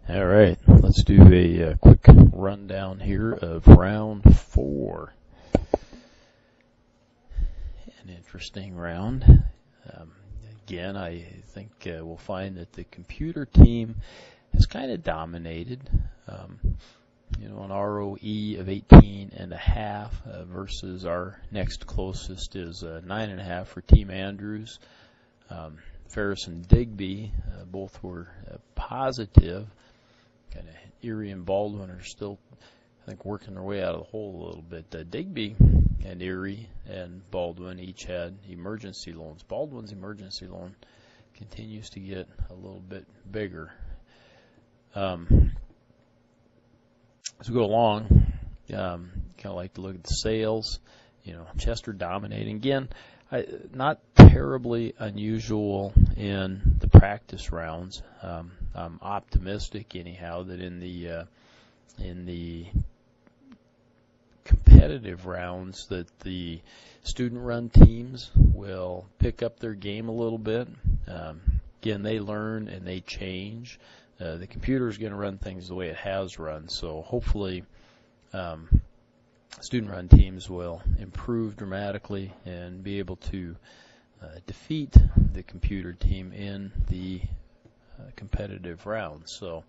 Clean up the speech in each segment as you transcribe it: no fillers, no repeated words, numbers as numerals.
All right, let's do a quick rundown here of round 4. An interesting round. Again, I think we'll find that the computer team has kind of dominated. An ROE of 18.5 versus our next closest is 9.5 for Team Andrews. Ferris and Digby both were positive. Kind of Erie and Baldwin are still, I think, working their way out of the hole a little bit. Digby and Erie and Baldwin each had emergency loans. Baldwin's emergency loan continues to get a little bit bigger. As we go along, kind of like to look at the sales. Chester dominating again. Not terribly unusual in the practice rounds. I'm optimistic, anyhow, that in the competitive rounds that the student-run teams will pick up their game a little bit. Again, they learn and they change. The computer is going to run things the way it has run, so hopefully student-run teams will improve dramatically and be able to defeat the computer team in the competitive rounds. So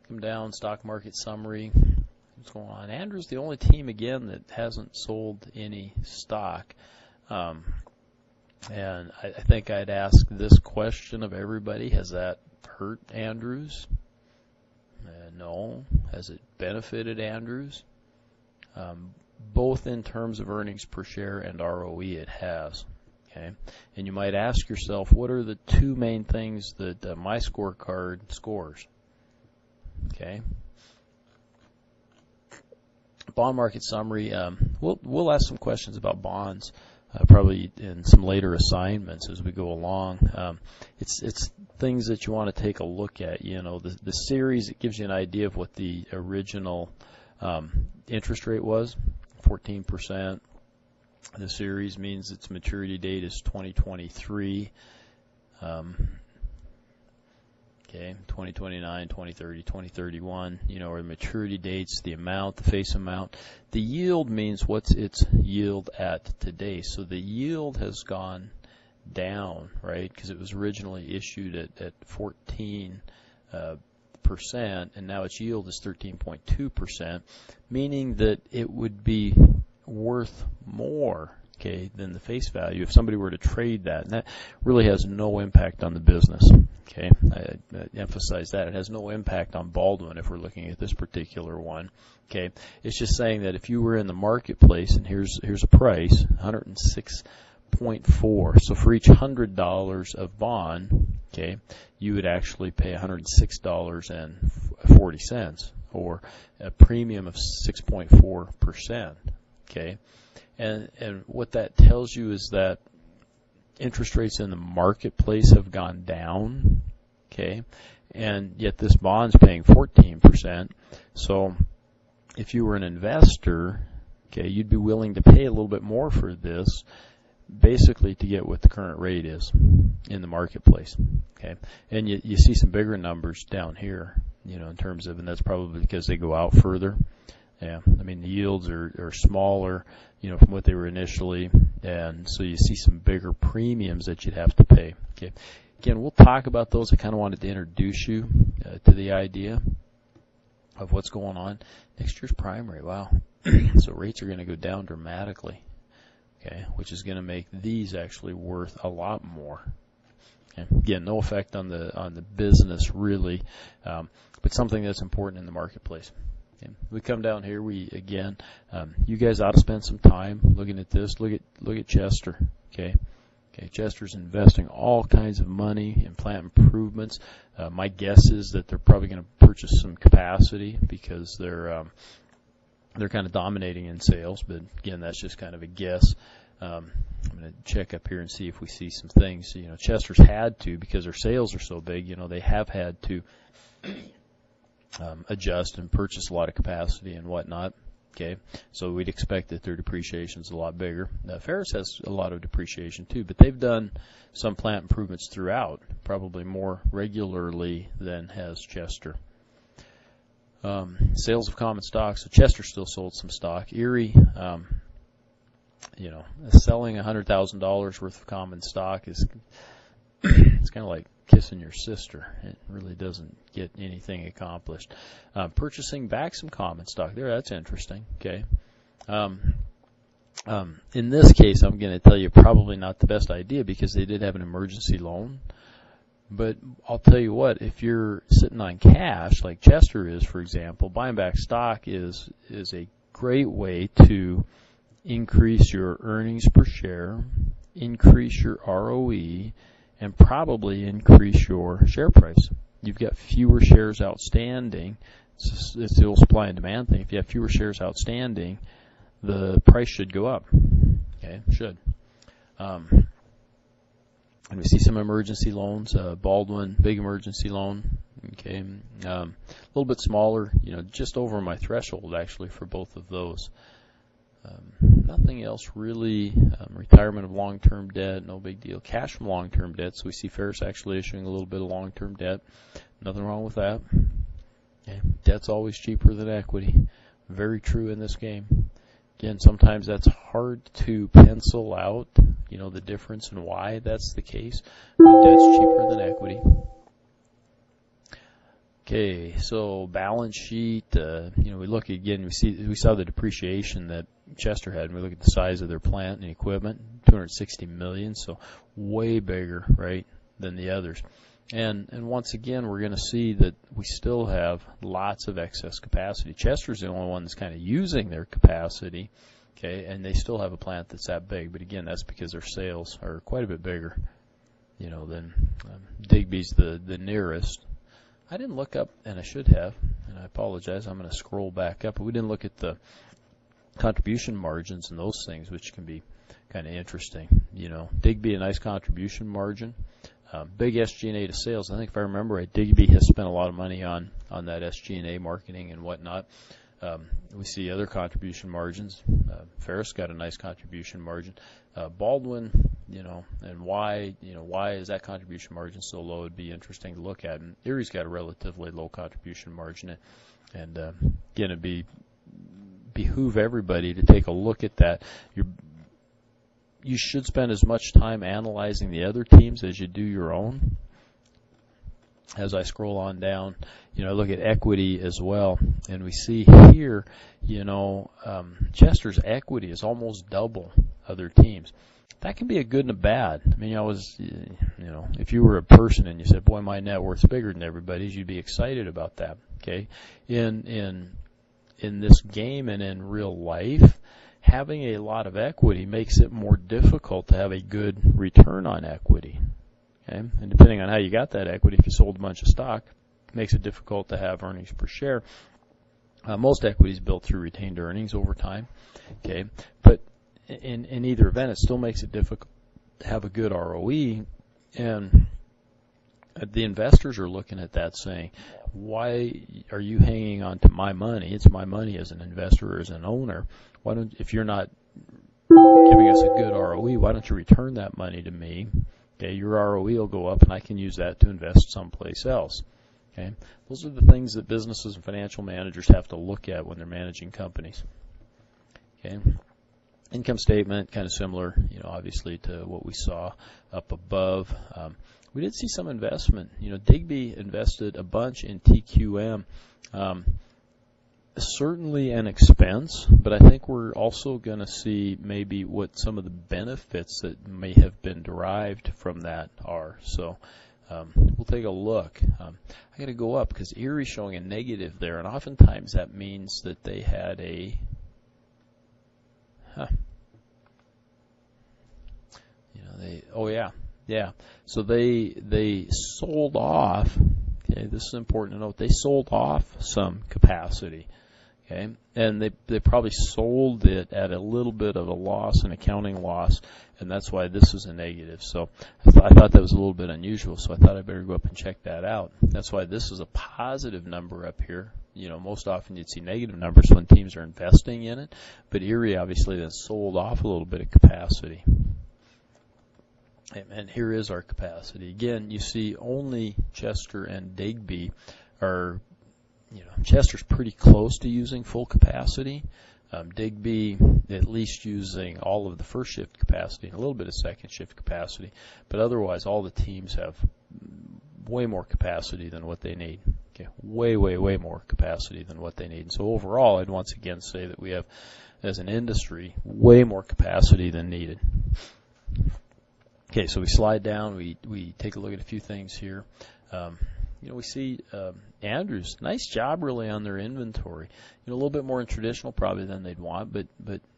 come down, stock market summary. What's going on? Andrew's the only team, again, that hasn't sold any stock. And I think I'd ask this question of everybody. Has that hurt Andrews? No. Has it benefited Andrews? Both in terms of earnings per share and ROE, it has. Okay, and you might ask yourself, what are the two main things that my scorecard scores? Okay. Bond market summary. We'll ask some questions about bonds, probably in some later assignments as we go along. It's things that you want to take a look at. The series, it gives you an idea of what the original interest rate was, 14%. The series means its maturity date is 2023. 2029, 2030, 2031, or the maturity dates, the amount, the face amount. The yield means what's its yield at today. So the yield has gone down, right, because it was originally issued at 14%, and now its yield is 13.2%, meaning that it would be worth more, than the face value if somebody were to trade that. And that really has no impact on the business. I emphasize that. It has no impact on Baldwin if we're looking at this particular one. It's just saying that if you were in the marketplace, and here's a price, 106.4. So for each $100 of bond, you would actually pay $106.40, or a premium of 6.4%. And what that tells you is that interest rates in the marketplace have gone down, and yet this bond's paying 14%. So if you were an investor, you'd be willing to pay a little bit more for this, basically to get what the current rate is in the marketplace. And you see some bigger numbers down here, in terms of, and that's probably because they go out further. The yields are smaller, from what they were initially, and so you see some bigger premiums that you'd have to pay. Again, we'll talk about those. I kind of wanted to introduce you to the idea of what's going on. Next year's primary, wow. So rates are going to go down dramatically, which is going to make these actually worth a lot more. Again, no effect on the business really, but something that's important in the marketplace. We come down here. You guys ought to spend some time looking at this. Look at Chester. Chester's investing all kinds of money in plant improvements. My guess is that they're probably going to purchase some capacity because they're kind of dominating in sales. But again, that's just kind of a guess. I'm going to check up here and see if we see some things. Chester's had to, because their sales are so big. They have had to adjust and purchase a lot of capacity and whatnot. So we'd expect that their depreciation is a lot bigger. Ferris has a lot of depreciation too, but they've done some plant improvements throughout, probably more regularly than has Chester. Sales of common stock. So Chester still sold some stock. Erie, selling $100,000 worth of common stock is it's kind of like kissing your sister. It really doesn't get anything accomplished. Purchasing back some common stock there, that's interesting. Okay. In this case, I'm going to tell you probably not the best idea because they did have an emergency loan. But I'll tell you what, if you're sitting on cash, like Chester is, for example, buying back stock is a great way to increase your earnings per share, increase your ROE, and probably increase your share price. You've got fewer shares outstanding. It's the old supply and demand thing. If you have fewer shares outstanding, the price should go up. Okay, should. And we see some emergency loans. Baldwin, big emergency loan. Okay, a little bit smaller, just over my threshold actually for both of those. Nothing else really. Retirement of long-term debt, no big deal. Cash from long-term debt. So we see Ferris actually issuing a little bit of long-term debt. Nothing wrong with that. Okay. Debt's always cheaper than equity. Very true in this game. Again, sometimes that's hard to pencil out, the difference and why that's the case. But debt's cheaper than equity. Okay, so balance sheet, we look again, we saw the depreciation that Chester had, and we look at the size of their plant and equipment, $260 million, so way bigger, right, than the others. And once again, we're going to see that we still have lots of excess capacity. Chester's the only one that's kind of using their capacity, okay, and they still have a plant that's that big. But again, that's because their sales are quite a bit bigger, than Digby's the nearest. I didn't look up, and I should have, and I apologize. I'm going to scroll back up, but we didn't look at the contribution margins and those things, which can be kind of interesting. Digby, a nice contribution margin. Big SG&A to sales. I think if I remember right, Digby has spent a lot of money on that SG&A marketing and whatnot. We see other contribution margins. Ferris got a nice contribution margin. Baldwin, and why is that contribution margin so low? It'd be interesting to look at. And Erie's got a relatively low contribution margin, and again, it'd behoove everybody to take a look at that. You should spend as much time analyzing the other teams as you do your own. As I scroll on down, look at equity as well, and we see here, Chester's equity is almost double other teams. That can be a good and a bad. I mean, if you were a person and you said, "Boy, my net worth's bigger than everybody's," you'd be excited about that. Okay, in this game and in real life, having a lot of equity makes it more difficult to have a good return on equity. Okay? And depending on how you got that equity, if you sold a bunch of stock, it makes it difficult to have earnings per share. Most equity is built through retained earnings over time. Okay, but in either event, it still makes it difficult to have a good ROE. And the investors are looking at that saying, why are you hanging on to my money? It's my money as an investor or as an owner. If you're not giving us a good ROE, why don't you return that money to me? Okay, your ROE will go up, and I can use that to invest someplace else. Okay, those are the things that businesses and financial managers have to look at when they're managing companies. Okay, income statement kind of similar, obviously to what we saw up above. We did see some investment. Digby invested a bunch in TQM. Certainly an expense, but I think we're also going to see maybe what some of the benefits that may have been derived from that are. So we'll take a look. I got to go up because Erie's showing a negative there, and oftentimes that means that they had a So they sold off. Okay, this is important to note. They sold off some capacity. Okay, and they probably sold it at a little bit of a loss, an accounting loss, and that's why this is a negative. So I thought that was a little bit unusual, so I thought I'd better go up and check that out. That's why this is a positive number up here. Most often you'd see negative numbers when teams are investing in it, but Erie obviously then sold off a little bit of capacity. And here is our capacity. Again, you see only Chester and Digby are Chester's pretty close to using full capacity. Digby at least using all of the first shift capacity and a little bit of second shift capacity, but otherwise all the teams have way more capacity than what they need. Okay, way more capacity than what they need. And so overall, I'd once again say that we have, as an industry, way more capacity than needed. Okay, so we slide down, we take a look at a few things here. We see Andrews, nice job really on their inventory. A little bit more in traditional probably than they'd want, but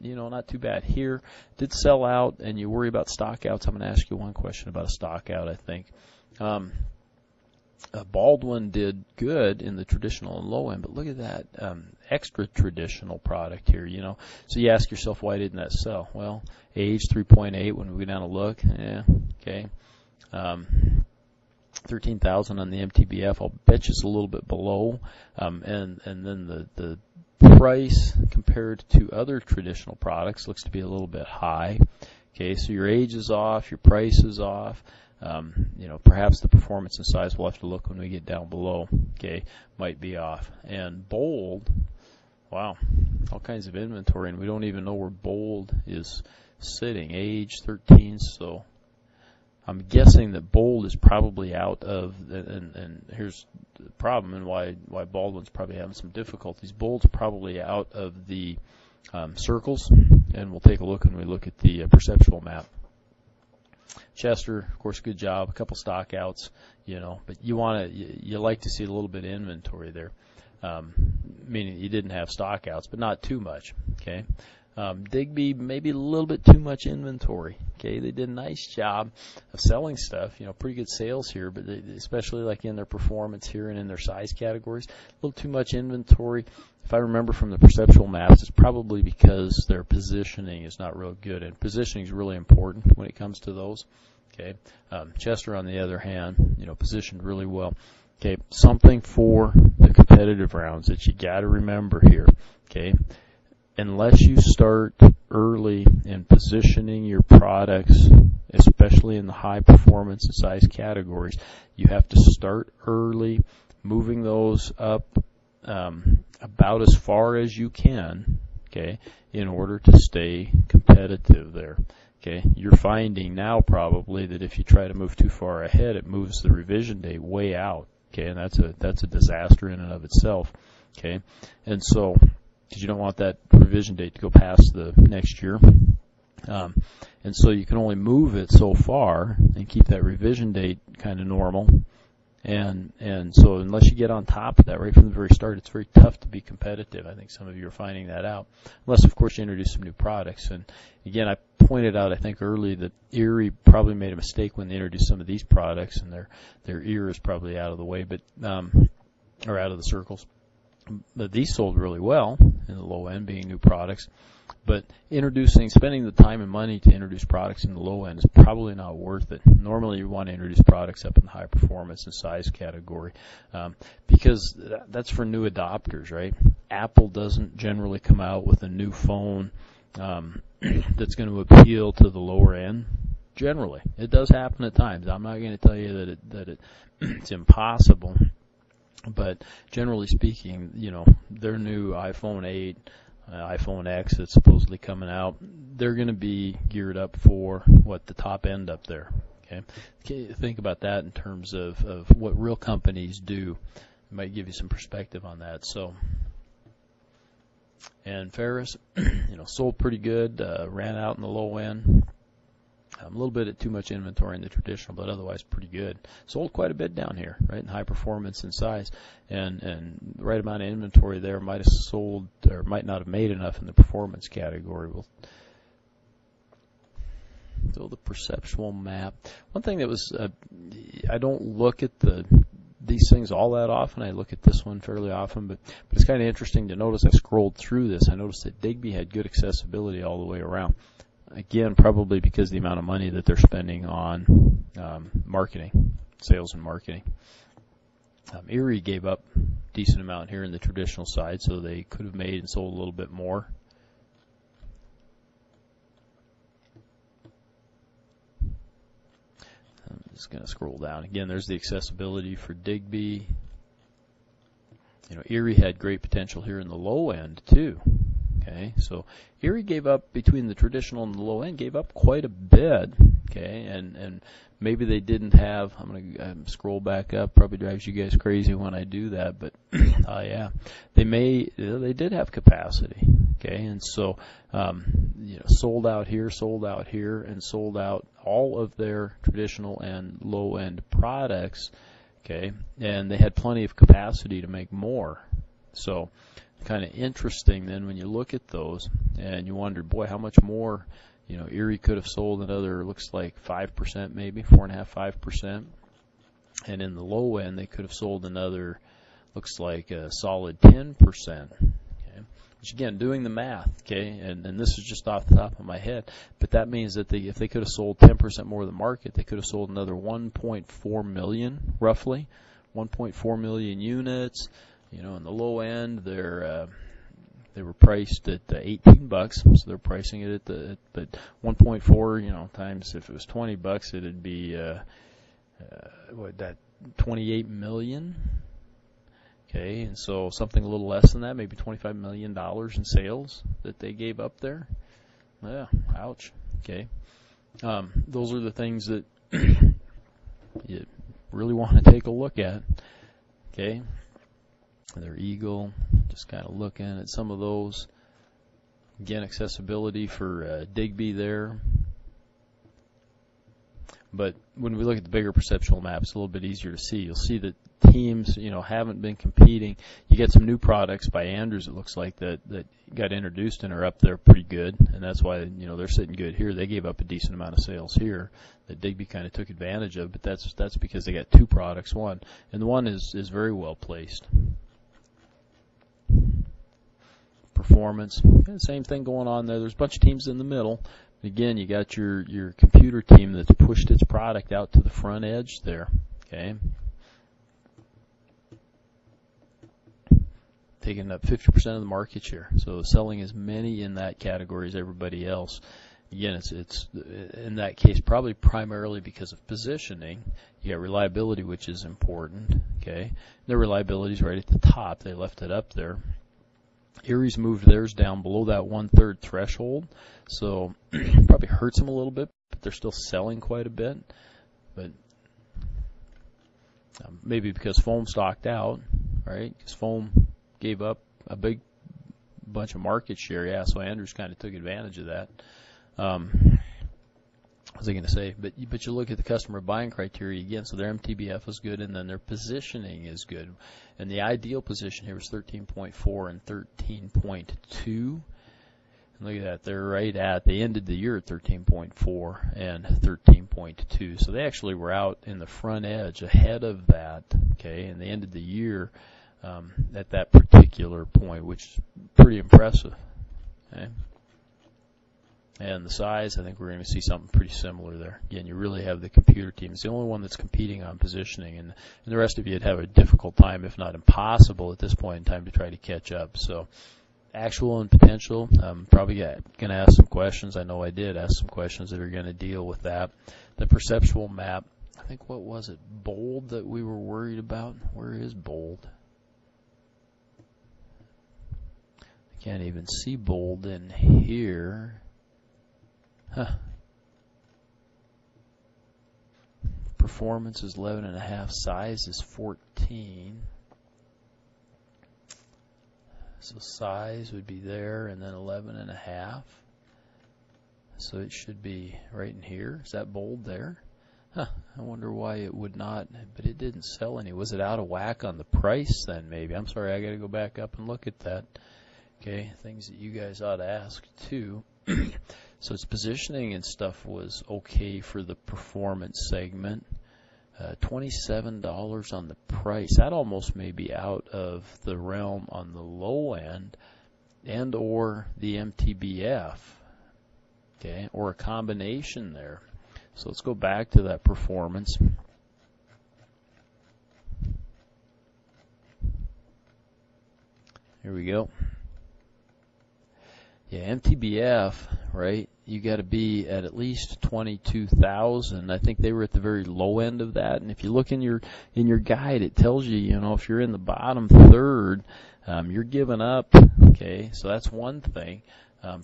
not too bad here. Did sell out, and you worry about stock outs. I'm going to ask you one question about a stock out, I think. Baldwin did good in the traditional and low end, but look at that extra traditional product here, So you ask yourself, why didn't that sell? Well, age 3.8 when we go down and look. Yeah, okay. 13,000 on the MTBF. I'll bet you it's a little bit below. And then the price compared to other traditional products looks to be a little bit high. Okay, so your age is off, your price is off. Perhaps the performance and size, we'll have to look when we get down below. Okay, might be off. And bold, wow, all kinds of inventory, and we don't even know where bold is sitting. Age 13, so I'm guessing that bold is probably out of, and here's the problem and why Baldwin's probably having some difficulties. Bold's probably out of the circles, and we'll take a look when we look at the perceptual map. Chester, of course, good job. A couple stock outs, but you like to see a little bit of inventory there, meaning you didn't have stock outs, but not too much. Okay. Digby, maybe a little bit too much inventory. Okay, they did a nice job of selling stuff. Pretty good sales here, but especially like in their performance here and in their size categories, a little too much inventory. If I remember from the perceptual maps, it's probably because their positioning is not real good, and positioning is really important when it comes to those. Okay, Chester, on the other hand, positioned really well. Okay, something for the competitive rounds that you got to remember here. Okay. Unless you start early in positioning your products, especially in the high performance and size categories, you have to start early, moving those up about as far as you can, okay, in order to stay competitive there. Okay, you're finding now probably that if you try to move too far ahead, it moves the revision date way out. Okay, and that's a disaster in and of itself. Okay, and so, because you don't want that revision date to go past the next year. And so you can only move it so far and keep that revision date kind of normal. And so unless you get on top of that right from the very start, it's very tough to be competitive. I think some of you are finding that out. Unless, of course, you introduce some new products. And again, I pointed out, I think, early that Erie probably made a mistake when they introduced some of these products, and their ear is probably out of the way, or out of the circles. But these sold really well in the low end, being new products. But spending the time and money to introduce products in the low end is probably not worth it. Normally, you want to introduce products up in the high performance and size category, because that's for new adopters, right? Apple doesn't generally come out with a new phone that's going to appeal to the lower end. Generally, it does happen at times. I'm not going to tell you that it's impossible. But generally speaking, their new iPhone 8, iPhone X that's supposedly coming out, they're going to be geared up for the top end up there. Okay, think about that in terms of what real companies do. It might give you some perspective on that. So, and Ferris, sold pretty good, ran out in the low end. A little bit of too much inventory in the traditional, but otherwise pretty good. Sold quite a bit down here, right, in high performance and size. And the right amount of inventory there might have sold or might not have made enough in the performance category. We'll do the perceptual map. One thing that was, I don't look at these things all that often. I look at this one fairly often, but it's kind of interesting to notice. I scrolled through this. I noticed that Digby had good accessibility all the way around. Again, probably because of the amount of money that they're spending on marketing, sales and marketing. Erie gave up a decent amount here in the traditional side, so they could have made and sold a little bit more. I'm just going to scroll down. Again, there's the accessibility for Digby. Erie had great potential here in the low end too. Okay, so Erie gave up between the traditional and the low end, gave up quite a bit. Okay, and maybe they didn't have. I'm gonna scroll back up. Probably drives you guys crazy when I do that, but yeah, they did have capacity. Okay, and so sold out here, and sold out all of their traditional and low end products. Okay, and they had plenty of capacity to make more. So kind of interesting then when you look at those and you wonder, boy, how much more, Erie could have sold another, looks like 5%, maybe 4.5%, 5%. And in the low end, they could have sold another, looks like a solid 10%. Okay, which again, doing the math, okay, and this is just off the top of my head, but that means that if they could have sold 10% more of the market, they could have sold another 1.4 million, roughly, 1.4 million units. In the low end, they were priced at $18, so they're pricing it but 1.4, times if it was $20, it'd be that 28 million. Okay, and so something a little less than that, maybe $25 million in sales that they gave up there. Yeah, ouch. Okay, those are the things that you really want to take a look at. Okay. Their Eagle, just kind of looking at some of those. Again, accessibility for Digby there. But when we look at the bigger perceptual map, it's a little bit easier to see. You'll see that teams, haven't been competing. You get some new products by Andrews, it looks like, that got introduced and are up there pretty good. And that's why, they're sitting good here. They gave up a decent amount of sales here that Digby kind of took advantage of. But that's because they got two products, and the one is very well placed. Performance, same thing going on there. There's a bunch of teams in the middle. Again, you got your computer team that's pushed its product out to the front edge there. Okay, taking up 50% of the market share. So selling as many in that category as everybody else. Again, it's in that case probably primarily because of positioning. You got reliability, which is important. Okay, their reliability is right at the top. They left it up there. Erie's moved theirs down below that 1/3 threshold, so probably hurts them a little bit, but they're still selling quite a bit. But maybe because foam stocked out, right? Because foam gave up a big bunch of market share. Yeah, so Andrews kind of took advantage of that. What was I going to say? But you look at the customer buying criteria again, so their MTBF is good, and then their positioning is good. And the ideal position here was 13.4 and 13.2. And look at that, they're right at, they ended the year at 13.4 and 13.2. So they actually were out in the front edge ahead of that, okay, and they ended the year at that particular point, which is pretty impressive, okay. And the size, I think we're going to see something pretty similar there. Again, you really have the computer team. It's the only one that's competing on positioning, and the rest of you would have a difficult time, if not impossible, at this point in time to try to catch up. So actual and potential, I'm probably going to ask some questions. I know I did ask some questions that are going to deal with that. The perceptual map, I think, what was it, bold that we were worried about? Where is bold? I can't even see bold in here. Huh. Performance is 11.5. Size is 14. So size would be there, and then 11.5. So it should be right in here. Is that bold there? Huh. I wonder why it would not, but it didn't sell any. Was it out of whack on the price then, maybe? I'm sorry, I got to go back up and look at that. Okay, things that you guys ought to ask too. So its positioning and stuff was okay for the performance segment. $27 on the price. That almost may be out of the realm on the low end, and or the MTBF, okay, or a combination there. So let's go back to that performance. Here we go. Yeah, MTBF, right? you got to be at least 22,000. I think they were at the very low end of that. And if you look in your guide, it tells you, you know, if you're in the bottom third, you're giving up. Okay, so that's one thing.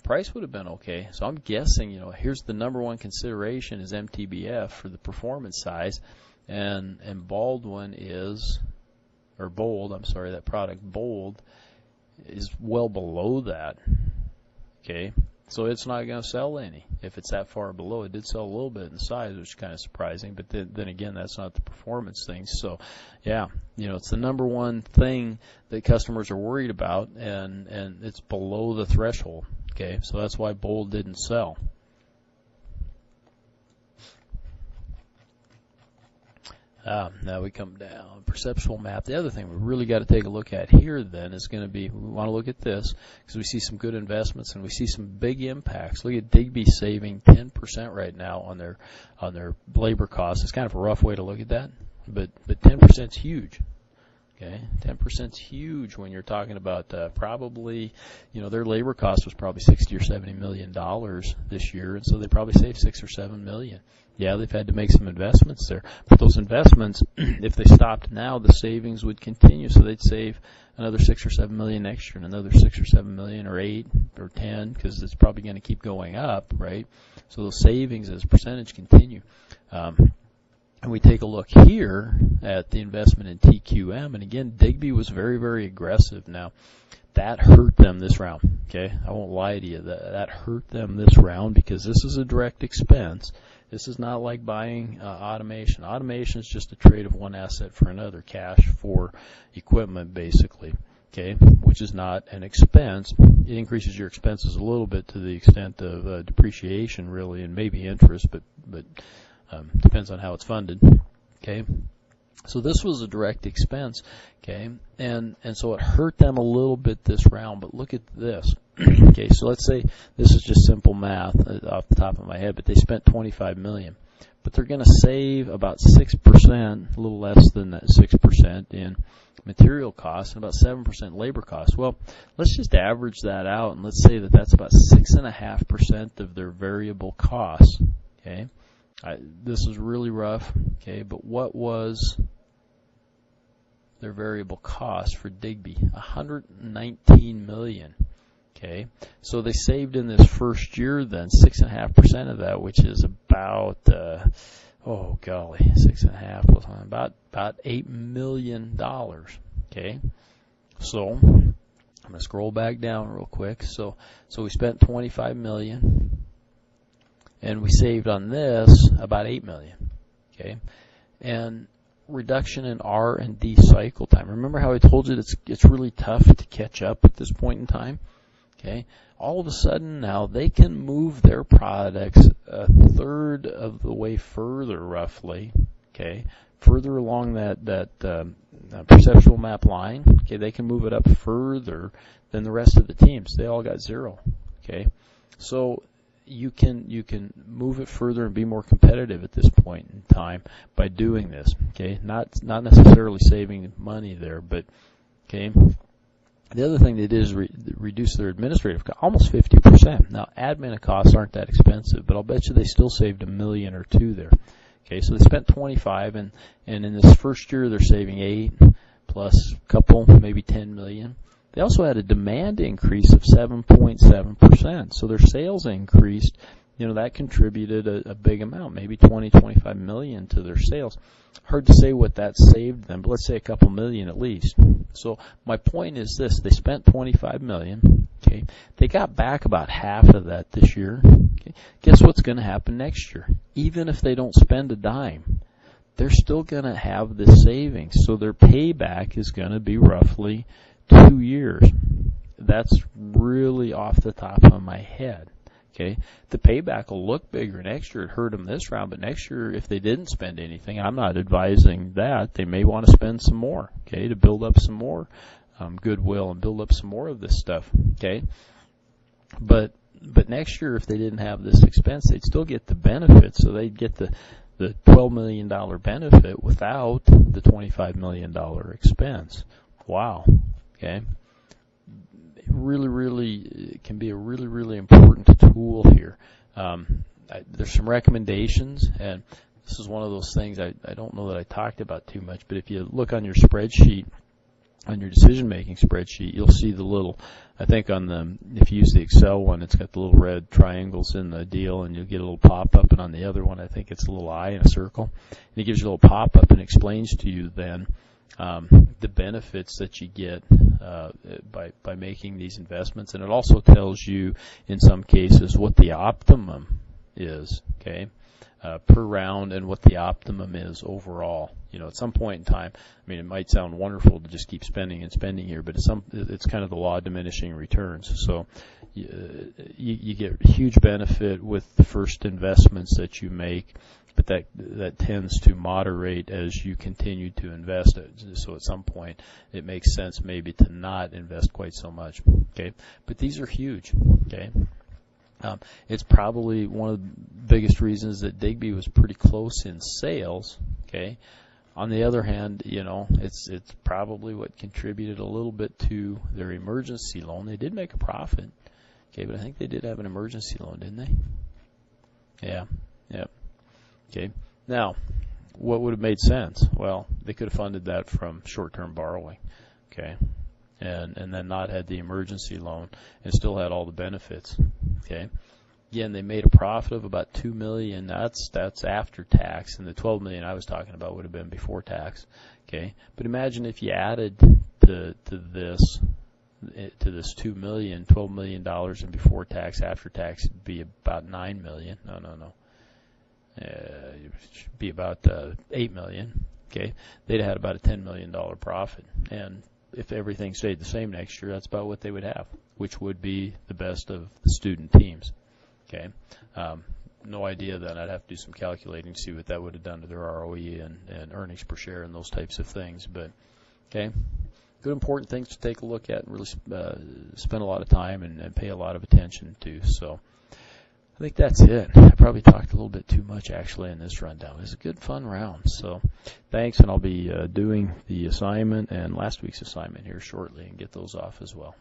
Price would have been okay. So I'm guessing, you know, here's the number one consideration is MTBF for the performance size, and Baldwin is, or Bold, I'm sorry, that product Bold is well below that. Okay, so it's not going to sell any if it's that far below. It did sell a little bit in size, which is kind of surprising, but then again, that's not the performance thing. So, yeah, you know, it's the number one thing that customers are worried about, and it's below the threshold. Okay, so that's why Bold didn't sell. Now we come down, perceptual map. The other thing we really got to take a look at here then is going to be, we want to look at this because we see some good investments and we see some big impacts. Look at Digby saving 10% right now on their labor costs. It's kind of a rough way to look at that, but 10% is huge. Okay, 10% is huge when you're talking about probably, you know, their labor cost was probably $60 or $70 million this year, and so they probably saved $6 or $7 million. Yeah, they've had to make some investments there, but those investments, if they stopped now, the savings would continue, so they'd save another $6 or $7 million next year, and another $6 or $7 million, or 8 or 10, because it's probably going to keep going up, right? So those savings as a percentage continue. And we take a look here at the investment in TQM, and again, Digby was very, very aggressive. Now, that hurt them this round, okay? I won't lie to you. That hurt them this round because this is a direct expense. This is not like buying automation. Automation is just a trade of one asset for another, cash for equipment, basically, okay, which is not an expense. It increases your expenses a little bit to the extent of depreciation, really, and maybe interest, but depends on how it's funded, okay? So this was a direct expense, okay? And so it hurt them a little bit this round, but look at this. Okay, so let's say this is just simple math off the top of my head, but they spent $25 million. But they're going to save about 6%, a little less than that 6% in material costs, and about 7% labor costs. Well, let's just average that out, and let's say that that's about 6.5% of their variable costs, okay? This is really rough, okay, but what was their variable cost for Digby? $119 million, okay? So they saved in this first year then 6.5% of that, which is about, oh golly, 6.5 plus about $8 million, okay? So I'm going to scroll back down real quick. So we spent $25 million. And we saved on this about $8 million, okay? And reduction in R&D cycle time. Remember how I told you it's really tough to catch up at this point in time, okay? All of a sudden now they can move their products a third of the way further, roughly, okay? Further along that perceptual map line, okay? They can move it up further than the rest of the teams. They all got 0, okay? So you can move it further and be more competitive at this point in time by doing this, okay? Not necessarily saving money there, but, okay? The other thing they did is reduce their administrative costs, almost 50%. Now, admin costs aren't that expensive, but I'll bet you they still saved $1 million or $2 million there. Okay, so they spent 25, and in this first year they're saving 8 plus a couple, maybe 10 million. They also had a demand increase of 7.7%. So their sales increased, you know, that contributed a big amount, maybe 25 million to their sales. Hard to say what that saved them, but let's say a couple million at least. So my point is this, they spent 25 million, okay? They got back about half of that this year. Okay? Guess what's going to happen next year? Even if they don't spend a dime, they're still going to have this savings. So their payback is going to be roughly 2 years. That's really off the top of my head. Okay, the payback will look bigger next year. It hurt them this round, but next year, if they didn't spend anything, I'm not advising that. They may want to spend some more, okay, to build up some more goodwill and build up some more of this stuff, okay. But next year, if they didn't have this expense, they'd still get the benefit. So they'd get the $12 million benefit without the $25 million expense. Wow, okay. Really can be a really important tool here. There's some recommendations, and this is one of those things I don't know that I talked about too much, but if you look on your spreadsheet, on your decision-making spreadsheet, you'll see the little, I think if you use the Excel one, it's got the little red triangles in the deal, and you'll get a little pop-up, and on the other one, I think it's a little eye in a circle. And it gives you a little pop-up and explains to you then the benefits that you get by making these investments, and it also tells you, in some cases, what the optimum is, okay, per round, and what the optimum is overall. At some point in time, I mean, it might sound wonderful to just keep spending and spending here, but it's kind of the law of diminishing returns. So you get huge benefit with the first investments that you make, but that tends to moderate as you continue to invest. So at some point, it makes sense maybe to not invest quite so much. Okay, but these are huge. Okay. It's probably one of the biggest reasons that Digby was pretty close in sales. Okay. On the other hand, it's probably what contributed a little bit to their emergency loan. They did make a profit. Okay, but I think they did have an emergency loan, didn't they? Yeah. Yep. Okay. Now, what would have made sense? Well, they could have funded that from short-term borrowing. Okay. And then not had the emergency loan and still had all the benefits. Okay. Again, they made a profit of about $2 million. That's after tax, and the $12 million I was talking about would have been before tax. Okay, but imagine if you added to this $2 million, $12 million in before tax, after tax would be about $9 million. No. It should be about $8 million. Okay, they'd have had about a $10 million profit, and if everything stayed the same next year, that's about what they would have, which would be the best of the student teams. Okay, no idea then. I'd have to do some calculating to see what that would have done to their ROE and earnings per share and those types of things. But, okay, good important things to take a look at and really spend a lot of time and pay a lot of attention to. So I think that's it. I probably talked a little bit too much actually in this rundown. It was a good, fun round. So thanks, and I'll be doing the assignment and last week's assignment here shortly and get those off as well.